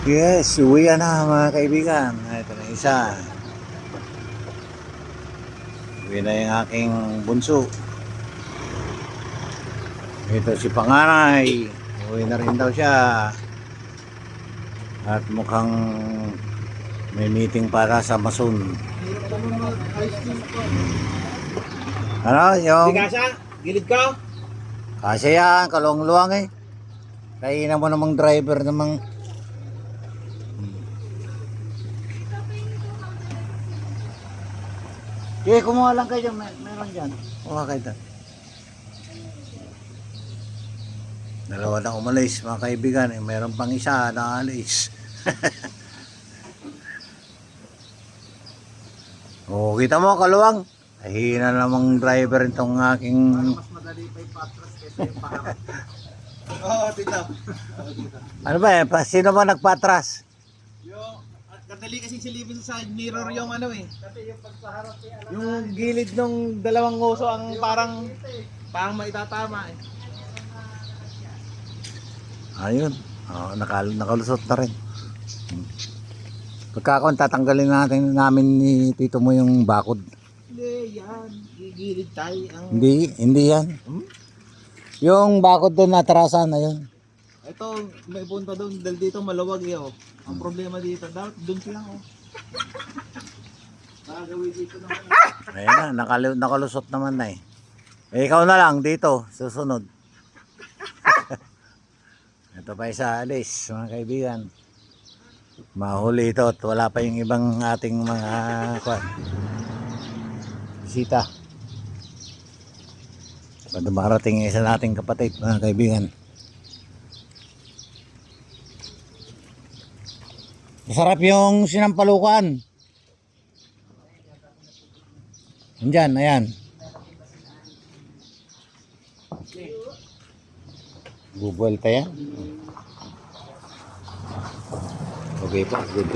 Yes, uwi na mga kaibigan. Ito na isa. Uwi na yung aking bunso. Ito si panganay. Uwi na rin daw siya. At mukhang may meeting para sa Masun. Ano yung... Hindi kasya? Gilid ka? Kasi yan, kaluwang-luwang eh. Kainan mo namang driver namang... Okay, kumuha lang kayo dyan. Meron dyan. Kumuha kayo dyan. Dalawa na umalis mga kaibigan. Eh. Meron pang isa na alis. O, kita mo kaluwang. Hihina namang driver itong aking... Mas madali pa yung patras kaysa yung paharap. Oo, tito. Ano ba eh? Sino ba nagpatras? Yung, kadali kasing silipin sa side mirror yung ano eh. Kasi yung pagpaharap yung gilid ng dalawang nguso ang parang maitatama eh. Ayun. Nakalusot na rin. Pagkakon, tatanggalin namin ni tito mo yung bakod. Hindi, yan. Gigilid tayo. Hindi yan. Yung bakod doon natarasan na yun. Ito, may punta doon. Dahil dito maluwag eh. Oh. Ang problema dito, dapat doon silang oh. Nakagawin dito naman. Ayan na, nakalusot naman na eh. Ikaw na lang dito, susunod. Ito pa isa alis, mga kaibigan. Mahuli ito at wala pa yung ibang ating mga bisita. Pag marating yung isa nating kapatid, mga kaibigan. Masarap yung sinampalukan. Andyan, ayan. Bubuelta yan. Okay pa, good.